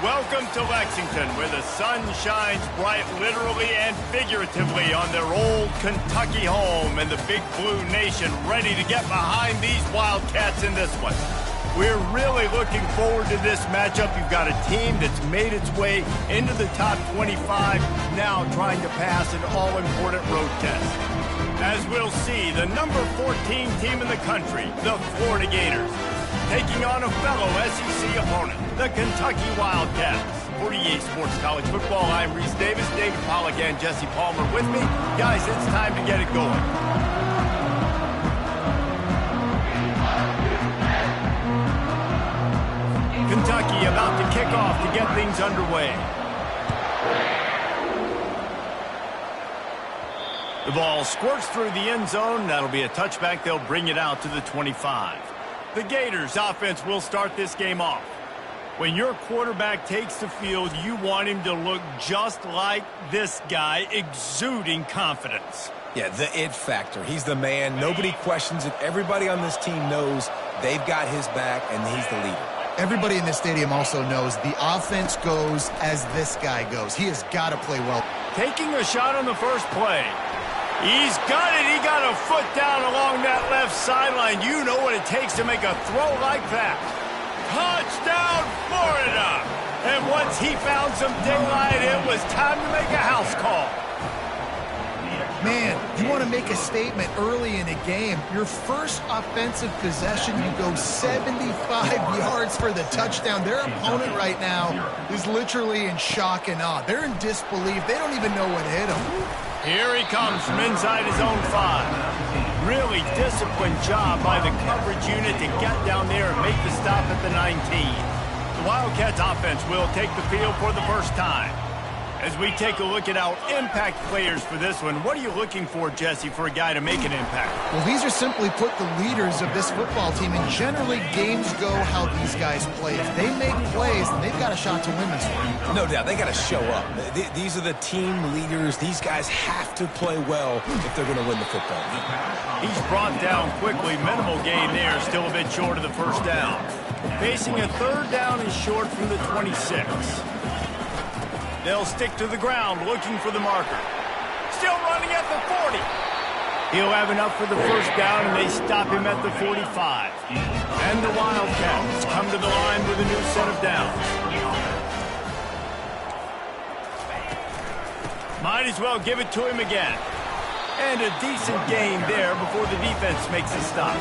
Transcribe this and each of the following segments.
Welcome to Lexington, where the sun shines bright literally and figuratively on their old Kentucky home, and the Big Blue Nation ready to get behind these Wildcats in this one. We're really looking forward to this matchup. You've got a team that's made its way into the top 25, now trying to pass an all-important road test. As we'll see, the number 14 team in the country, the Florida Gators, taking on a fellow SEC opponent, the Kentucky Wildcats. For EA Sports College Football, I'm Reese Davis, David Pollack, and Jesse Palmer with me. Guys, it's time to get it going. Kentucky about to kick off to get things underway. The ball squirts through the end zone. That'll be a touchback. They'll bring it out to the 25. The Gators offense will start this game off. When your quarterback takes the field, you want him to look just like this guy, exuding confidence. Yeah, the it factor. He's the man. Nobody questions it. Everybody on this team knows they've got his back, and he's the leader. Everybody in this stadium also knows the offense goes as this guy goes. He has got to play well. Taking a shot on the first play. He's got it. He got a foot down along that left sideline. You know what it takes to make a throw like that. Touchdown, Florida! And once he found some daylight, it was time to make a house call. Man, you want to make a statement early in a game. Your first offensive possession, you go 75 yards for the touchdown. Their opponent right now is literally in shock and awe. They're in disbelief. They don't even know what hit them. Here he comes from inside his own 5. Really disciplined job by the coverage unit to get down there and make the stop at the 19. The Wildcats offense will take the field for the first time. As we take a look at our impact players for this one, what are you looking for, Jesse, for a guy to make an impact? Well, these are simply put the leaders of this football team, and generally games go how these guys play. If they make plays, then they've got a shot to win this one. No doubt. They got to show up. These are the team leaders. These guys have to play well if they're going to win the football game. He's brought down quickly. Minimal gain there, still a bit short of the first down. Facing a third down and short from the 26. They'll stick to the ground, looking for the marker. Still running at the 40. He'll have enough for the first down, and they stop him at the 45. And the Wildcats come to the line with a new set of downs. Might as well give it to him again. And a decent gain there before the defense makes a stop.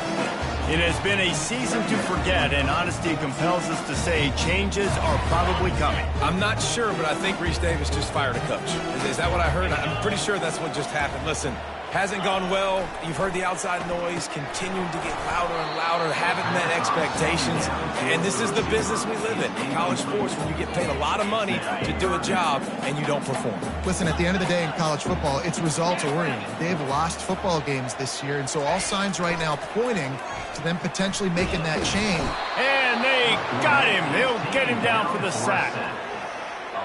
It has been a season to forget, and honesty compels us to say changes are probably coming. I'm not sure, but I think Reese Davis just fired a coach. Is that what I heard? I'm pretty sure that's what just happened. Listen, hasn't gone well. You've heard the outside noise continuing to get louder and louder, haven't met expectations. And this is the business we live in college sports, when you get paid a lot of money to do a job and you don't perform. Listen, at the end of the day in college football, it's results oriented. They've lost football games this year, and so all signs right now pointing to them potentially making that change. And they got him. They'll get him down for the sack.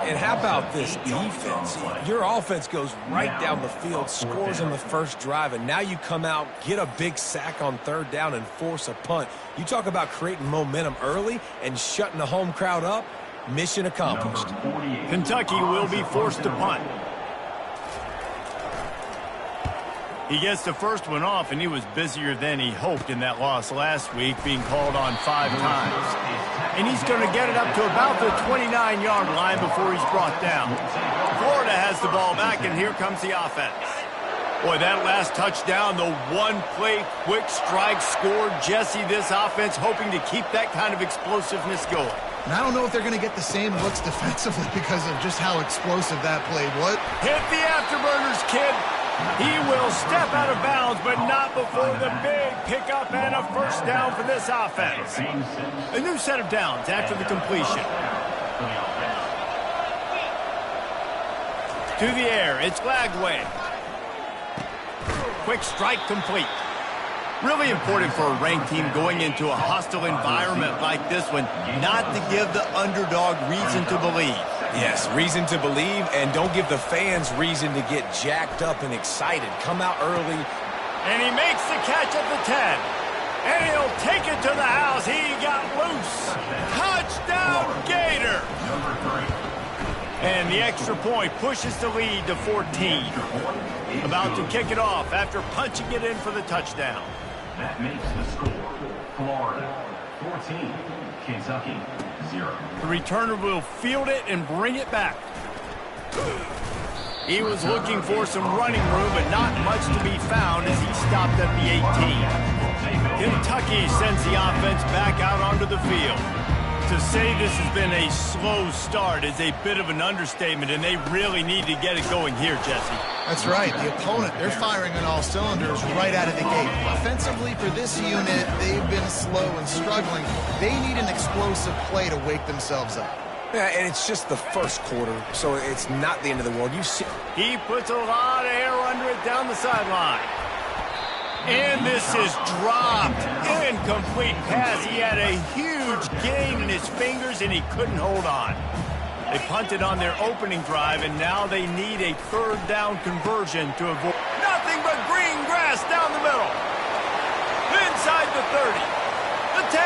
And how about this defense? Your offense goes right down the field, scores on the first drive, and now you come out, get a big sack on third down, and force a punt. You talk about creating momentum early and shutting the home crowd up. Mission accomplished. Kentucky will be forced to punt. He gets the first one off, and he was busier than he hoped in that loss last week, being called on 5 times. And he's going to get it up to about the 29-yard line before he's brought down. Florida has the ball back, and here comes the offense. Boy, that last touchdown, the one-play quick strike scored. Jesse, this offense hoping to keep that kind of explosiveness going. And I don't know if they're going to get the same looks defensively because of just how explosive that play was. Hit the afterburners, kid. He will step out of bounds, but not before the big pickup and a first down for this offense. A new set of downs after the completion. To the air, it's Lagway. Quick strike complete. Really important for a ranked team going into a hostile environment like this one, not to give the underdog reason to believe. Yes, reason to believe, and don't give the fans reason to get jacked up and excited. Come out early. And he makes the catch at the 10. And he'll take it to the house. He got loose. Touchdown, Gator. And the extra point pushes the lead to 14. About to kick it off after punching it in for the touchdown. That makes the score Florida 14, Kentucky 0. The returner will field it and bring it back. He was looking for some running room, but not much to be found as he stopped at the 18. Kentucky sends the offense back out onto the field. To say this has been a slow start is a bit of an understatement, and they really need to get it going here, Jesse. That's right. The opponent, they're firing on all cylinders right out of the gate. Offensively for this unit, they've been slow and struggling. They need an explosive play to wake themselves up. Yeah, and it's just the first quarter, so it's not the end of the world. You see, he puts a lot of air under it down the sideline. And this is dropped. Incomplete pass. He had a huge gain in his fingers, and he couldn't hold on. They punted on their opening drive, and now they need a third down conversion to avoid nothing but green grass down the middle. Inside the 30, the 10,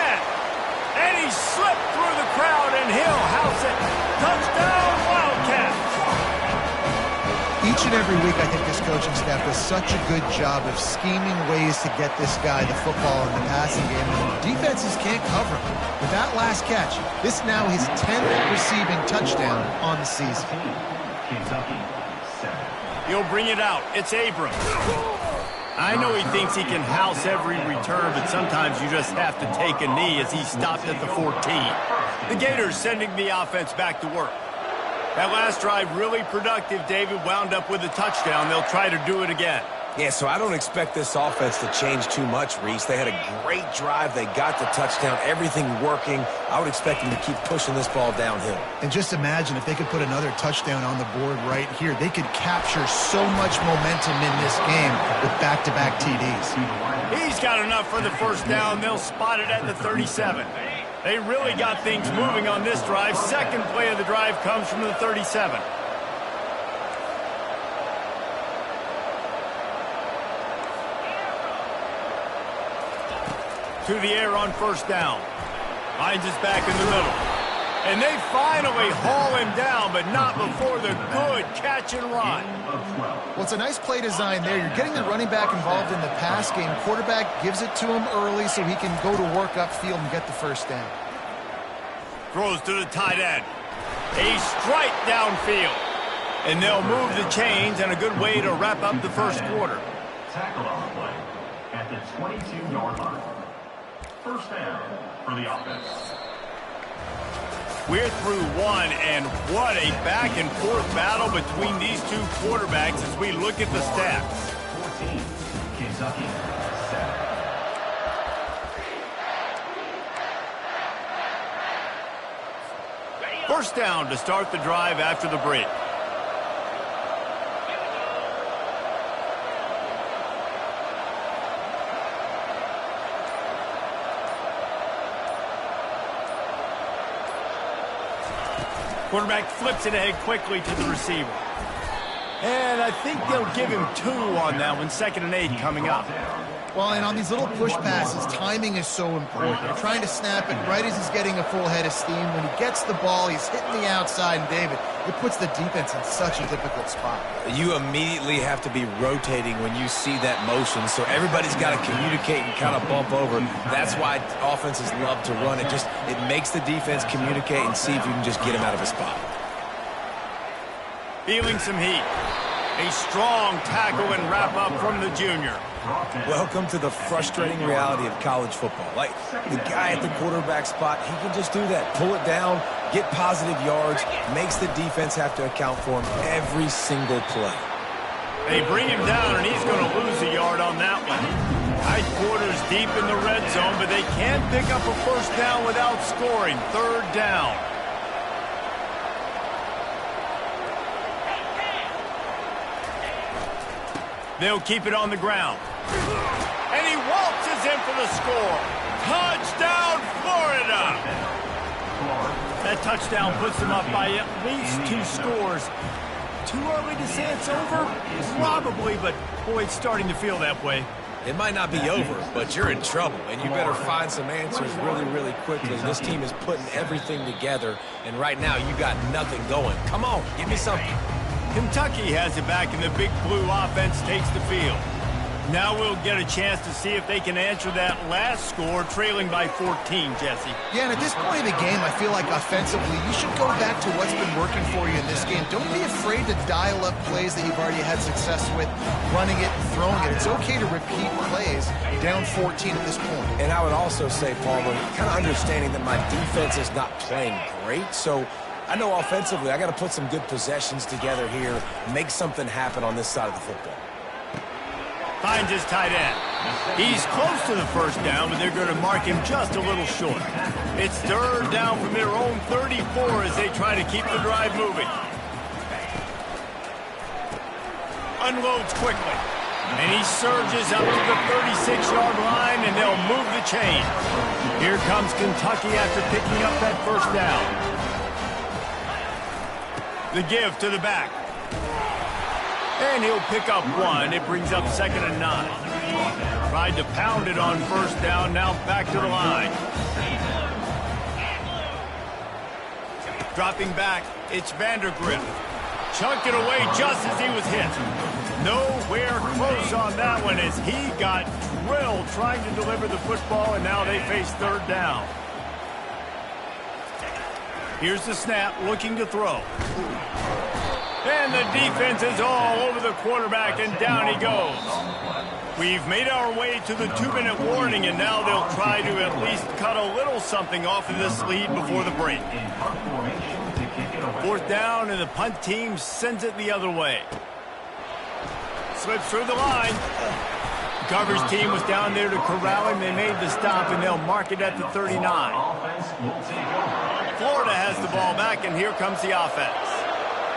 and he slipped through the crowd, and he'll house it. Touchdown, Wildcats. Each and every week, I think this coaching staff does such a good job of scheming ways to get this guy the football in the passing game. And defenses can't cover him. With that last catch, this now his 10th receiving touchdown on the season. He'll bring it out. It's Abrams. I know he thinks he can house every return, but sometimes you just have to take a knee as he stopped at the 14. The Gators sending the offense back to work. That last drive really productive. David wound up with a touchdown. They'll try to do it again. yeah, so I don't expect this offense to change too much, Reese. They had a great drive. They got the touchdown, everything working. I would expect them to keep pushing this ball downhill. And just imagine if they could put another touchdown on the board right here. They could capture so much momentum in this game with back-to-back TDs. He's got enough for the first down. They'll spot it at the 37. They really got things moving on this drive. Second play of the drive comes from the 37. To the air on first down. Finds us back in the middle. And they finally haul him down, but not before the good catch and run. Well, it's a nice play design there. You're getting the running back involved in the pass game. Quarterback gives it to him early so he can go to work upfield and get the first down. Throws to the tight end. A strike downfield. And they'll move the chains, and a good way to wrap up the first quarter. Tackle on the play at the 22-yard line. First down for the offense. We're through one, and what a back-and-forth battle between these two quarterbacks as we look at the stats. 14, Kentucky 7. First down to start the drive after the break. Quarterback flips it ahead quickly to the receiver. And I think they'll give him 2 on that one. 2nd and 8 coming up. Well, and on these little push passes, timing is so important. They're trying to snap it right as he's getting a full head of steam. When he gets the ball, he's hitting the outside, and David, it puts the defense in such a difficult spot. You immediately have to be rotating when you see that motion, so everybody's got to communicate and kind of bump over. That's why offenses love to run it. It makes the defense communicate and see if you can just get him out of a spot. Feeling some heat. A strong tackle and wrap up from the junior. Welcome to the frustrating reality of college football. Like, the guy at the quarterback spot, he can just do that. Pull it down, get positive yards, makes the defense have to account for him every single play. They bring him down, and he's going to lose a yard on that one. Tight quarters deep in the red zone, but they can pick up a first down without scoring. 3rd down. They'll keep it on the ground. And he waltzes in for the score. Touchdown, Florida! That touchdown puts them up by at least 2 scores. Too early to say it's over? Probably, but boy, it's starting to feel that way. It might not be over, but you're in trouble, and you better find some answers really, really quickly. This team is putting everything together, and right now you got nothing going. Come on, give me something. Kentucky has it back, and the Big Blue offense takes the field. Now we'll get a chance to see if they can answer that last score, trailing by 14, Jesse. Yeah, and at this point in the game, I feel like offensively, you should go back to what's been working for you in this game. Don't be afraid to dial up plays that you've already had success with, running it and throwing it. It's okay to repeat plays down 14 at this point. And I would also say, Palmer, kind of understanding that my defense is not playing great, so I know offensively I got to put some good possessions together here, make something happen on this side of the football. Finds his tight end. He's close to the first down, but they're going to mark him just a little short. It's third down from their own 34 as they try to keep the drive moving. Unloads quickly. And he surges up to the 36-yard line, and they'll move the chain. Here comes Kentucky after picking up that first down. The give to the back. And he'll pick up one. It brings up 2nd and 9. Tried to pound it on first down. Now back to the line. Dropping back, it's Vandergrift. Chunked it away just as he was hit. Nowhere close on that one as he got drilled trying to deliver the football, and now they face third down. Here's the snap, looking to throw. And the defense is all over the quarterback, and down he goes. We've made our way to the 2-minute warning, and now they'll try to at least cut a little something off of this lead before the break. Fourth down, and the punt team sends it the other way. Slips through the line. Coverage team was down there to corral him. They made the stop, and they'll mark it at the 39. Florida has the ball back, and here comes the offense.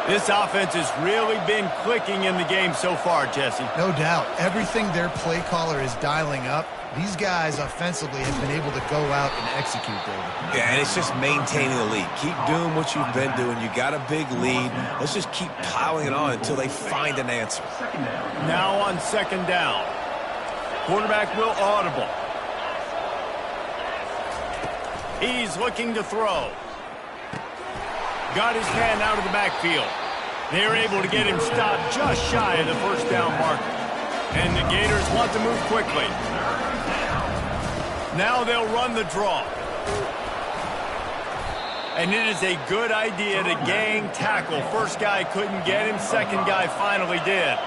This offense has really been clicking in the game so far, Jesse. No doubt. Everything their play caller is dialing up, these guys offensively have been able to go out and execute, David. Yeah, and it's just maintaining the lead. Keep doing what you've been doing. You got a big lead. Let's just keep piling it on until they find an answer. Now on 2nd down. Quarterback will audible. He's looking to throw. Got his man out of the backfield. They're able to get him stopped just shy of the first down marker. And the Gators want to move quickly. Now they'll run the draw. And it is a good idea to gang tackle. First guy couldn't get him. Second guy finally did.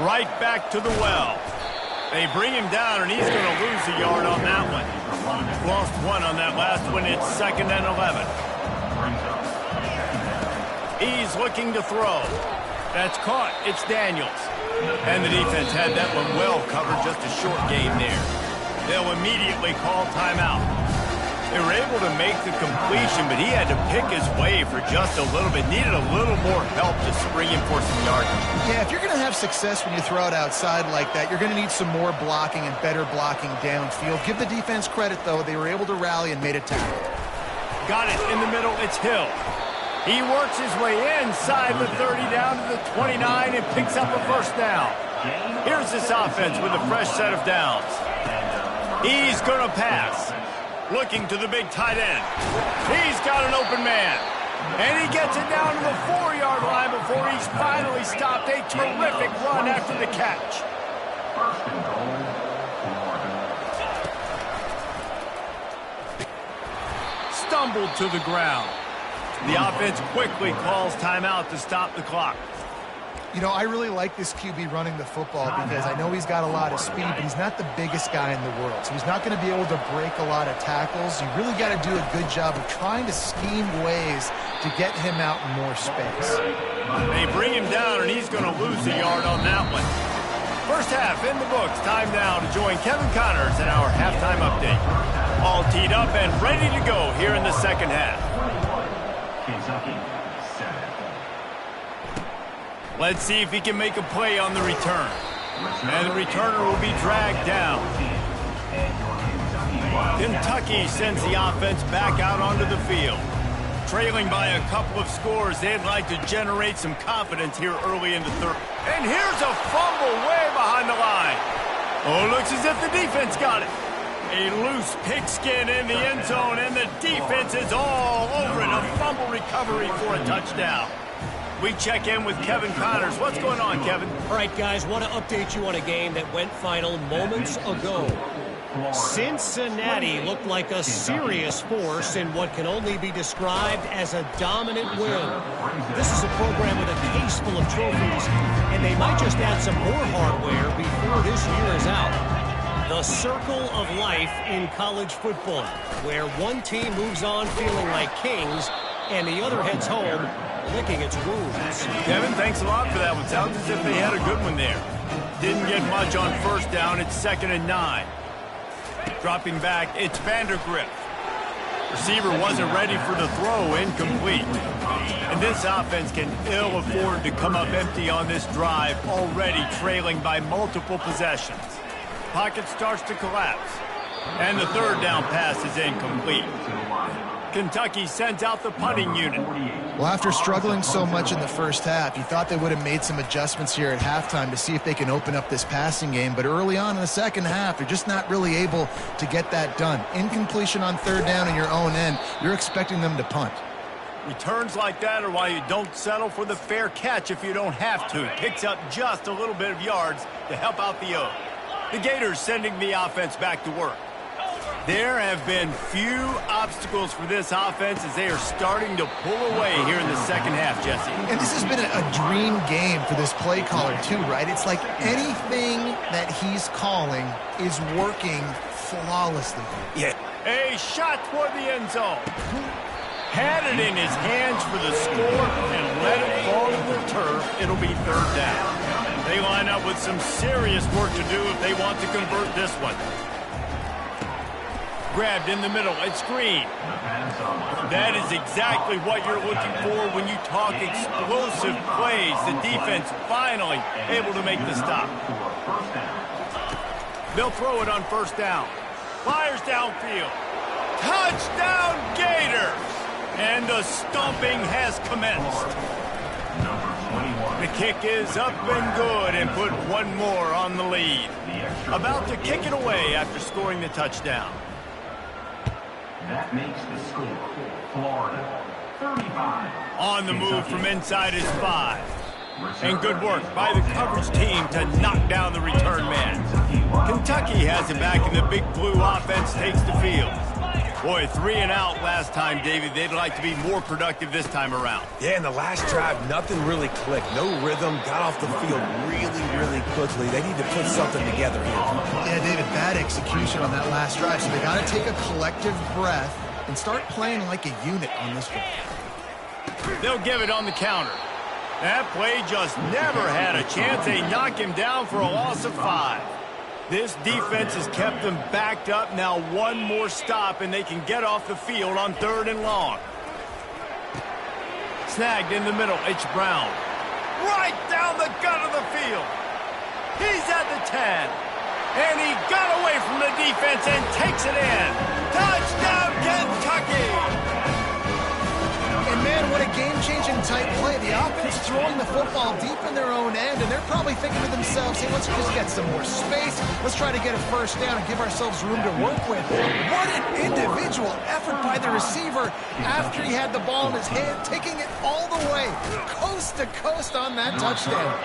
Right back to the well. They bring him down, and he's going to lose a yard on that one. Lost one on that last one. It's 2nd and 11. He's looking to throw. That's caught. It's Daniels. And the defense had that one well covered. Just a short gain there. They'll immediately call timeout. They were able to make the completion, but he had to pick his way for just a little bit. Needed a little more help to spring him for some yardage. Yeah, if you're going to have success when you throw it outside like that, you're going to need some more blocking and better blocking downfield. Give the defense credit, though. They were able to rally and made a tackle. Got it in the middle. It's Hill. He works his way inside the 30 down to the 29 and picks up a first down. Here's this offense with a fresh set of downs. He's going to pass. Looking to the big tight end. He's got an open man. And he gets it down to the 4-yard line before he's finally stopped. A terrific run after the catch. Stumbled to the ground. The offense quickly calls timeout to stop the clock. You know, I really like this QB running the football because I know he's got a lot of speed, but he's not the biggest guy in the world. So he's not going to be able to break a lot of tackles. You really got to do a good job of trying to scheme ways to get him out in more space. They bring him down, and he's going to lose a yard on that one. First half in the books. Time now to join Kevin Connors in our halftime update. All teed up and ready to go here in the second half. Kentucky, 7. Let's see if he can make a play on the return. And the returner will be dragged down. Kentucky sends the offense back out onto the field. Trailing by a couple of scores, they'd like to generate some confidence here early in the third. And here's a fumble way behind the line. Oh, looks as if the defense got it. A loose pigskin in the end zone, and the defense is all over it. A fumble recovery for a touchdown. We check in with Kevin Connors. What's going on, Kevin? All right, guys, want to update you on a game that went final moments ago. Cincinnati looked like a serious force in what can only be described as a dominant win. This is a program with a case full of trophies, and they might just add some more hardware before this year is out. The circle of life in college football, where one team moves on feeling like kings, and the other heads home licking its wounds. Kevin, thanks a lot for that one. Sounds as if they had a good one there. Didn't get much on first down. It's 2nd and 9. Dropping back, it's Vandergrift. Receiver wasn't ready for the throw, incomplete. And this offense can ill afford to come up empty on this drive, already trailing by multiple possessions. Pocket starts to collapse. And the 3rd down pass is incomplete. Kentucky sends out the punting unit. Well, after struggling so much in the first half, you thought they would have made some adjustments here at halftime to see if they can open up this passing game. But early on in the second half, they're just not really able to get that done. Incompletion on 3rd down in your own end, you're expecting them to punt. Returns like that are why you don't settle for the fair catch if you don't have to. It picks up just a little bit of yards to help out the O. The Gators sending the offense back to work. There have been few obstacles for this offense as they are starting to pull away here in the second half, Jesse. And this has been a dream game for this play caller, too, right? It's like anything that he's calling is working flawlessly. Yeah. A shot toward the end zone. Had it in his hands for the score and let it fall to the turf. It'll be 3rd down. They line up with some serious work to do if they want to convert this one. Grabbed in the middle, it's Green. That is exactly what you're looking for when you talk explosive plays. The defense finally able to make the stop. They'll throw it on 1st down. Fires downfield. Touchdown Gators! And the stomping has commenced. The kick is up and good and put one more on the lead. About to kick it away after scoring the touchdown. That makes the score Florida 35. On the move from inside his 5. And good work by the coverage team to knock down the return man. Kentucky has it back and the big blue offense takes the field. Boy, 3 and out last time, David. They'd like to be more productive this time around. Yeah, in the last drive, nothing really clicked. No rhythm, got off the field really quickly. They need to put something together here. Yeah, David, bad execution on that last drive. So they got to take a collective breath and start playing like a unit on this one. They'll give it on the counter. That play just never had a chance. They knock him down for a loss of 5. This defense has kept them backed up. Now one more stop, and they can get off the field on 3rd and long. Snagged in the middle. It's Brown. Right down the gut of the field. He's at the 10. And he got away from the defense and takes it in. Touchdown, Kentucky! And man, what a game-changing type play. The offense throwing the football deep in their own end, and they're probably thinking to themselves, hey, let's just get some more space. Let's try to get a 1st down and give ourselves room to work with. What an individual effort by the receiver after he had the ball in his hand, taking it all the way, coast to coast on that touchdown.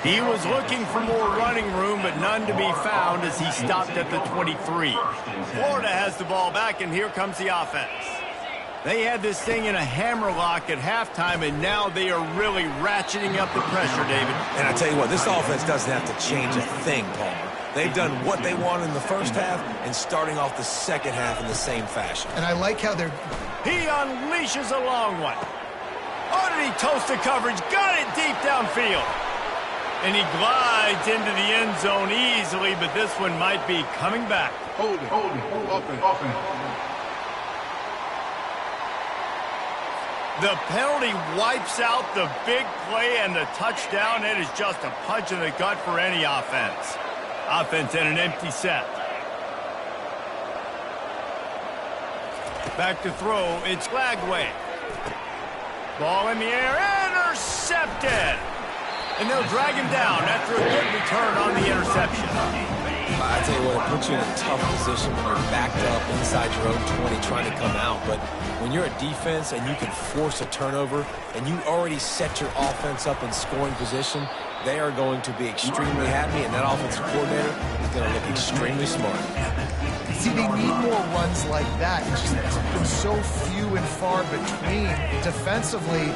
He was looking for more running room, but none to be found as he stopped at the 23. Florida has the ball back, and here comes the offense. They had this thing in a hammerlock at halftime, and now they are really ratcheting up the pressure, David. And I tell you what, this offense doesn't have to change a thing, Palmer. They've done what they want in the first half and starting off the second half in the same fashion. And I like how they're... He unleashes a long one. Oh, did he toast the coverage? Got it deep downfield. And he glides into the end zone easily, but this one might be coming back. Hold it, open. The penalty wipes out the big play and the touchdown. It is just a punch in the gut for any offense. Offense in an empty set. Back to throw, it's Lagway. Ball in the air, intercepted. And they'll drag him down after a good return on the interception. I tell you what, it puts you in a tough position when you're backed up inside your own 20 trying to come out. But when you're a defense and you can force a turnover and you already set your offense up in scoring position, they are going to be extremely happy, and that offensive coordinator is going to look extremely smart. See, they need more runs like that. It's just been so few and far between. Defensively,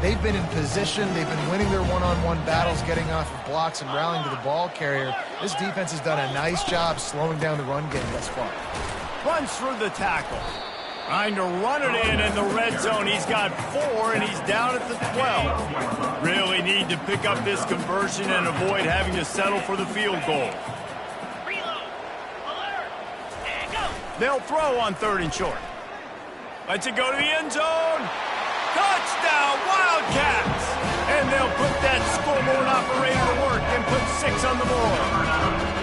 they've been in position. They've been winning their one-on-one battles, getting off of blocks and rallying to the ball carrier. This defense has done a nice job slowing down the run game thus far. Runs through the tackle. Trying to run it in the red zone. He's got 4, and he's down at the 12. Really need to pick up this conversion and avoid having to settle for the field goal. They'll throw on 3rd and short. Lets it go to the end zone. Touchdown, Wildcats! And they'll put that scoreboard operator to work and put 6 on the board.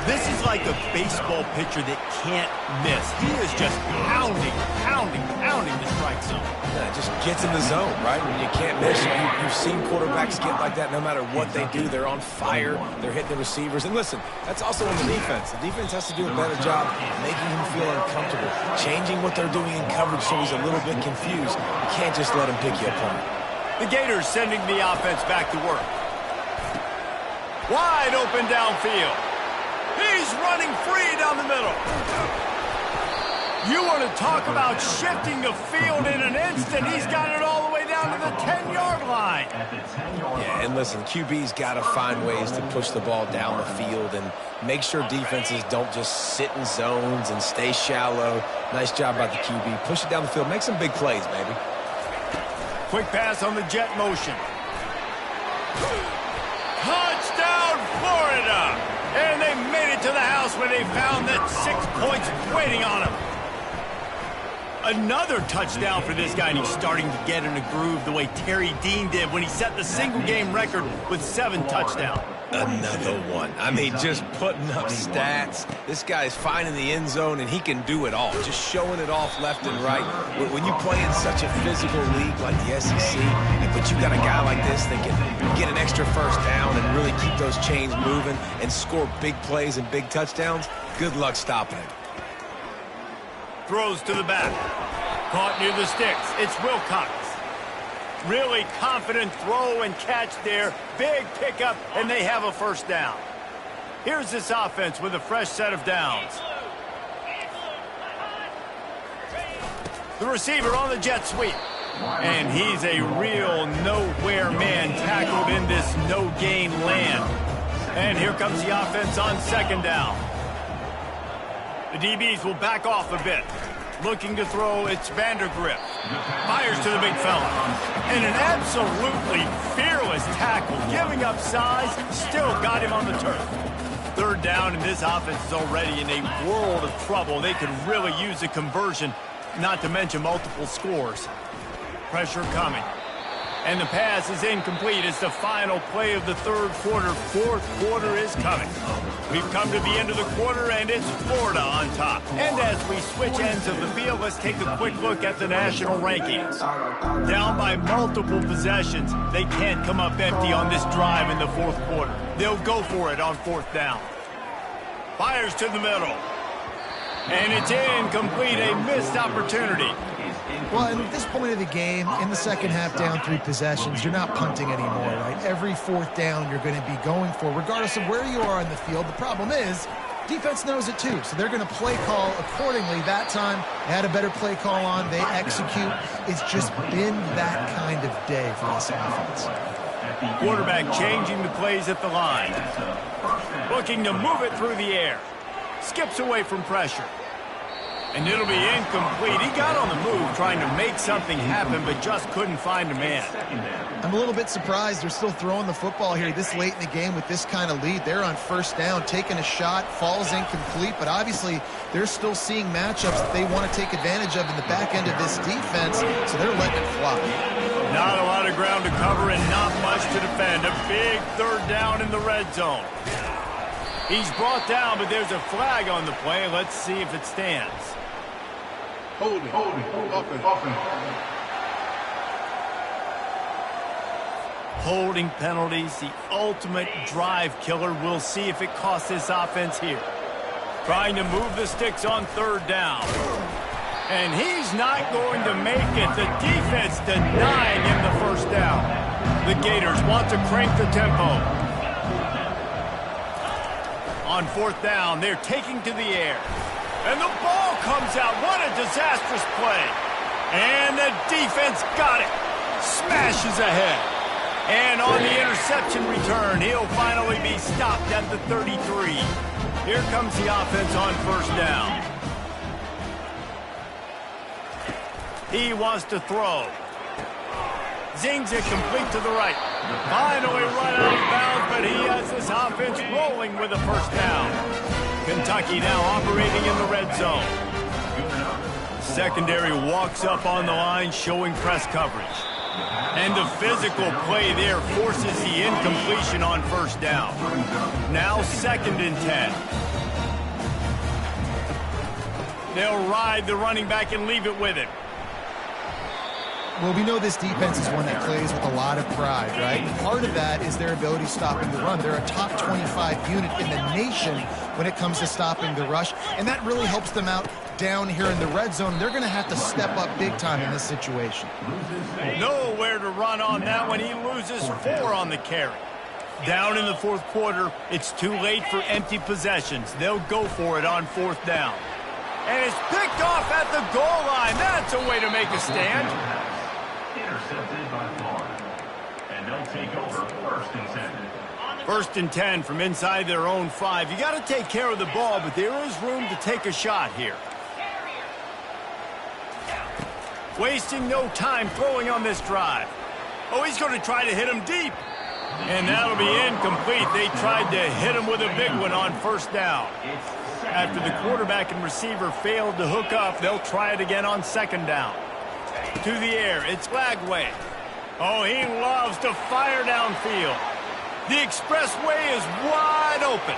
This is like a baseball pitcher that can't miss. He is just pounding the strike zone. Yeah, it just gets in the zone, right? When you can't miss, you've seen quarterbacks get like that no matter what they do. They're on fire. They're hitting the receivers. And listen, that's also on the defense. The defense has to do a better job making him feel uncomfortable, changing what they're doing in coverage so he's a little bit confused. You can't just let him pick you apart. The Gators sending the offense back to work. Wide open downfield. He's running free down the middle. You want to talk about shifting the field in an instant. He's got it all the way down to the 10-yard line. Yeah, and listen, QB's got to find ways to push the ball down the field and make sure defenses don't just sit in zones and stay shallow. Nice job by the QB. Push it down the field. Make some big plays, baby. Quick pass on the jet motion. Touchdown, Florida! And they made it to the house where they found that 6 points waiting on them. Another touchdown for this guy, and he's starting to get in a groove the way Terry Dean did when he set the single-game record with 7 touchdowns. Another one. I mean, just putting up stats. This guy's finding the end zone, and he can do it all. Just showing it off left and right. When you play in such a physical league like the SEC, but you got a guy like this that can get an extra first down and really keep those chains moving and score big plays and big touchdowns, good luck stopping him. Throws to the back. Caught near the sticks. It's Wilcox. Really confident throw and catch there. Big pickup, and they have a first down. Here's this offense with a fresh set of downs. The receiver on the jet sweep. And he's a real nowhere man tackled in this no-gain land. And here comes the offense on 2nd down. The DBs will back off a bit. Looking to throw, it's Vandergrift. Fires to the big fella. And an absolutely fearless tackle, giving up size, still got him on the turf. 3rd down, and this offense is already in a world of trouble. They could really use a conversion, not to mention multiple scores. Pressure coming. And the pass is incomplete. It's the final play of the 3rd quarter. 4th quarter is coming. We've come to the end of the quarter, and it's Florida on top. And as we switch ends of the field, let's take a quick look at the national rankings. Down by multiple possessions, they can't come up empty on this drive in the 4th quarter. They'll go for it on 4th down. Fires to the middle. And it's incomplete, a missed opportunity. Well, and at this point of the game, in the second half, down 3 possessions, you're not punting anymore, right? Every 4th down you're going to be going for, regardless of where you are on the field. The problem is, defense knows it too, so they're going to play call accordingly. That time, they had a better play call on. They execute. It's just been that kind of day for this offense. Quarterback changing the plays at the line. Looking to move it through the air. Skips away from pressure. And it'll be incomplete. He got on the move trying to make something happen, but just couldn't find a man. I'm a little bit surprised they're still throwing the football here this late in the game with this kind of lead. They're on 1st down, taking a shot, falls incomplete, but obviously they're still seeing matchups that they want to take advantage of in the back end of this defense, so they're letting it fly. Not a lot of ground to cover and not much to defend. A big 3rd down in the red zone. He's brought down, but there's a flag on the play. Let's see if it stands. Hold it. Offense. Holding penalties, the ultimate drive killer. We'll see if it costs this offense here. Trying to move the sticks on third down. And he's not going to make it. The defense denying him the first down. The Gators want to crank the tempo. On fourth down, they're taking to the air. And the ball comes out. What a disastrous play. And the defense got it. Smashes ahead. And on the interception return, he'll finally be stopped at the 33. Here comes the offense on first down. He wants to throw. Zings it complete to the right. Finally run out of bounds, but he has this offense rolling with a first down. Kentucky now operating in the red zone. Secondary walks up on the line, showing press coverage. And the physical play there forces the incompletion on first down. Now 2nd and 10. They'll ride the running back and leave it with him. Well, we know this defense is one that plays with a lot of pride, right? And part of that is their ability stopping the run. They're a top 25 unit in the nation when it comes to stopping the rush, and that really helps them out down here in the red zone. They're going to have to step up big time in this situation. Nowhere to run on that one. He loses 4 on the carry. Down in the fourth quarter, it's too late for empty possessions. They'll go for it on fourth down. And it's picked off at the goal line. That's a way to make a stand. Intercepted by Florida. And they'll take over 1st and 10. 1st and 10 from inside their own 5. You got to take care of the ball, but there is room to take a shot here. Wasting no time throwing on this drive. Oh, he's going to try to hit him deep. And that'll be incomplete. They tried to hit him with a big one on first down. After the quarterback and receiver failed to hook up, they'll try it again on 2nd down. To the air, it's Lagway. Oh, he loves to fire downfield. The expressway is wide open.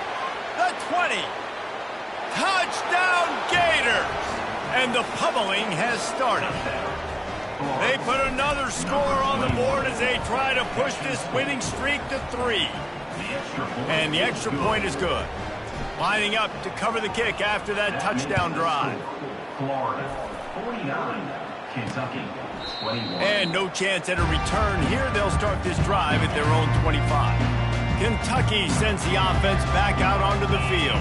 The 20. Touchdown Gators! And the pummeling has started. They put another score on the board as they try to push this winning streak to 3. And the extra point is good. Lining up to cover the kick after that touchdown drive. Florida, 49. Kentucky, 21. And no chance at a return here. They'll start this drive at their own 25. Kentucky sends the offense back out onto the field.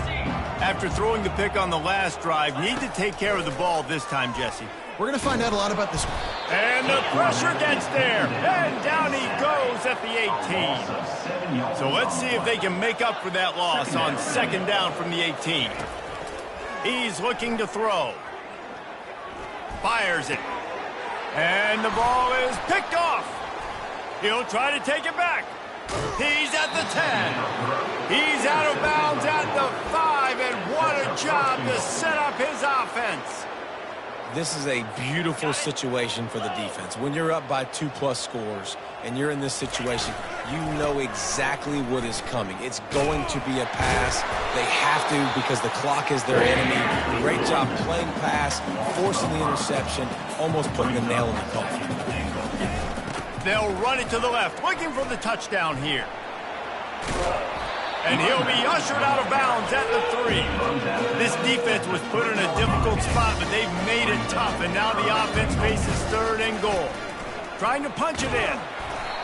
After throwing the pick on the last drive, need to take care of the ball this time, Jesse. We're going to find out a lot about this one. And the pressure gets there. And down he goes at the 18. So let's see if they can make up for that loss on 2nd down from the 18. He's looking to throw. Fires it. And the ball is picked off. He'll try to take it back. He's at the 10. He's out of bounds at the 5. And what a job to set up his offense. This is a beautiful situation for the defense. When you're up by 2+ scores and you're in this situation, you know exactly what is coming. It's going to be a pass. They have to because the clock is their enemy. Great job playing pass, forcing the interception, almost putting the nail in the coffin. They'll run it to the left, looking for the touchdown here. And he'll be ushered out of bounds at the 3. This defense was put in a difficult spot, but they've made it tough, and now the offense faces 3rd and goal. Trying to punch it in.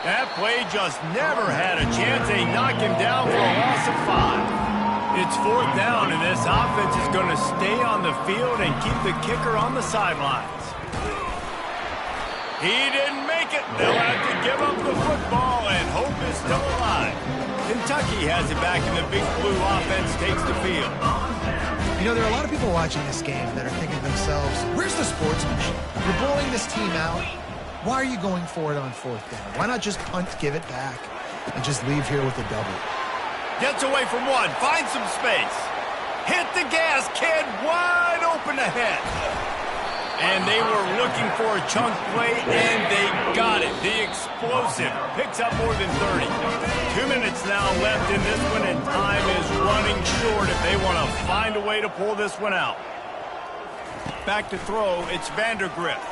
That play just never had a chance. They knock him down for a loss of 5. It's 4th down, and this offense is going to stay on the field and keep the kicker on the sidelines. He didn't make it. They'll have to give up the football, and hope is still alive. Kentucky has it back, and the Big Blue offense takes the field. You know, there are a lot of people watching this game that are thinking to themselves, where's the sportsmanship? You're blowing this team out. Why are you going for it on 4th down? Why not just punt, give it back, and just leave here with a W? Gets away from one. Finds some space. Hit the gas, kid. Wide open ahead. And they were looking for a chunk play, and they got it. The explosive picks up more than 30. 2 minutes now left in this one, and time is running short if they want to find a way to pull this one out. Back to throw, it's Vandergrift.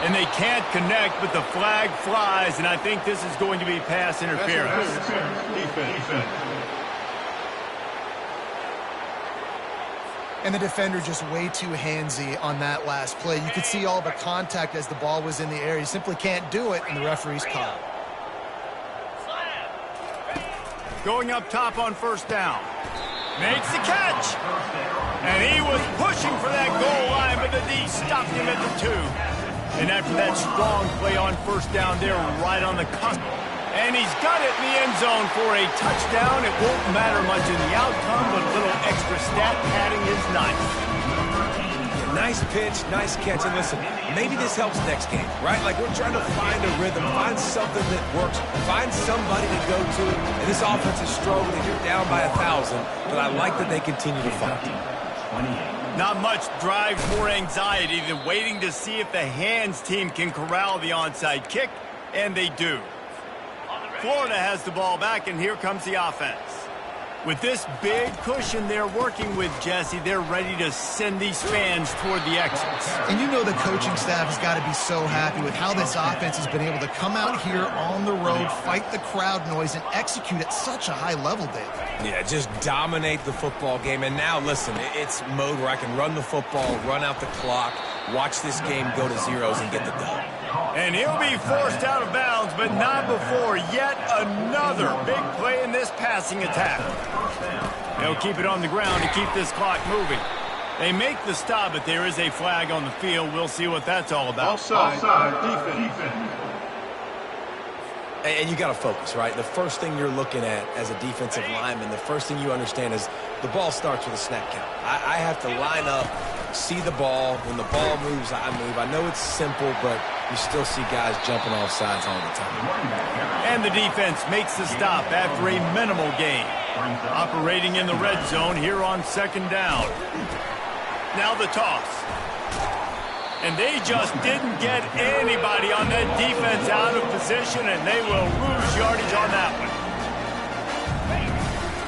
And they can't connect, but the flag flies, and I think this is going to be pass interference. Defense. And the defender just way too handsy on that last play. You could see all the contact as the ball was in the air. He simply can't do it, and the referee's caught. Going up top on first down. Makes the catch. And he was pushing for that goal line, but the D stopped him at the 2. And after that strong play on first down, they're right on the cusp. And he's got it in the end zone for a touchdown. It won't matter much in the outcome, but a little extra stat padding is nice. Nice pitch, nice catch. And listen, maybe this helps next game, right? Like we're trying to find a rhythm, find something that works, find somebody to go to. And this offense is struggling, and you're down by 1,000. But I like that they continue to fight. Not much drives more anxiety than waiting to see if the hands team can corral the onside kick, and they do. Florida has the ball back, and here comes the offense. With this big cushion they're working with, Jesse, they're ready to send these fans toward the exits. And you know the coaching staff has got to be so happy with how this offense has been able to come out here on the road, fight the crowd noise, and execute at such a high level, Dave. Yeah, just dominate the football game. And now, listen, it's mode where I can run the football, run out the clock, watch this game go to zeros and get the dub. And he'll be forced out of bounds, but not before yet another big play in this passing attack. They'll keep it on the ground to keep this clock moving. They make the stop, but there is a flag on the field. We'll see what that's all about. Offside. Defense. And you got to focus, right? The first thing you're looking at as a defensive lineman, the first thing you understand is the ball starts with a snap count. I have to line up, see the ball. When the ball moves, I move. I know it's simple, but you still see guys jumping off sides all the time. And the defense makes the stop after a minimal gain. Operating in the red zone here on second down. Now the toss. And they just didn't get anybody on that defense out of position, and they will lose yardage on that one.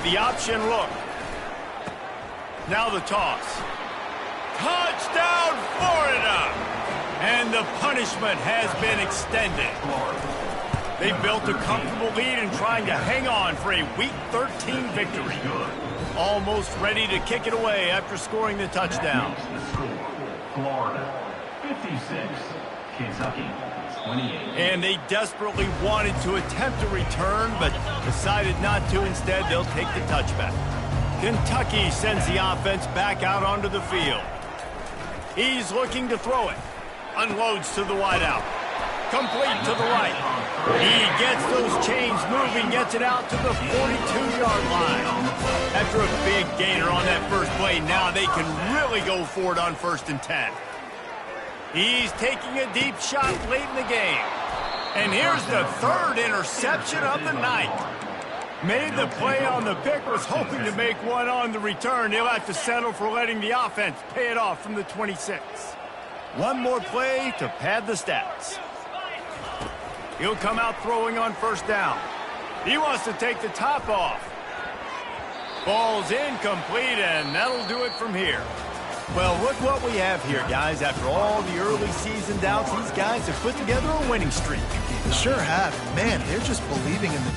The option look. Now the toss. Touchdown, Florida! And the punishment has been extended. They built a comfortable lead and trying to hang on for a Week 13 victory. Almost ready to kick it away after scoring the touchdown. Florida 56, Kentucky 28. And they desperately wanted to attempt a return, but decided not to. Instead, they'll take the touchback. Kentucky sends the offense back out onto the field. He's looking to throw it. Unloads to the wideout. Complete to the right. He gets those chains moving, gets it out to the 42-yard line. After a big gainer on that first play, now they can really go for it on 1st and 10. He's taking a deep shot late in the game. And here's the 3rd interception of the night. Made the play on the pick, was hoping to make one on the return. He'll have to settle for letting the offense pay it off from the 26. One more play to pad the stats. He'll come out throwing on 1st down. He wants to take the top off. Ball's incomplete, and that'll do it from here. Well, look what we have here, guys. After all the early season doubts, these guys have put together a winning streak. They sure have. Man, they're just believing in the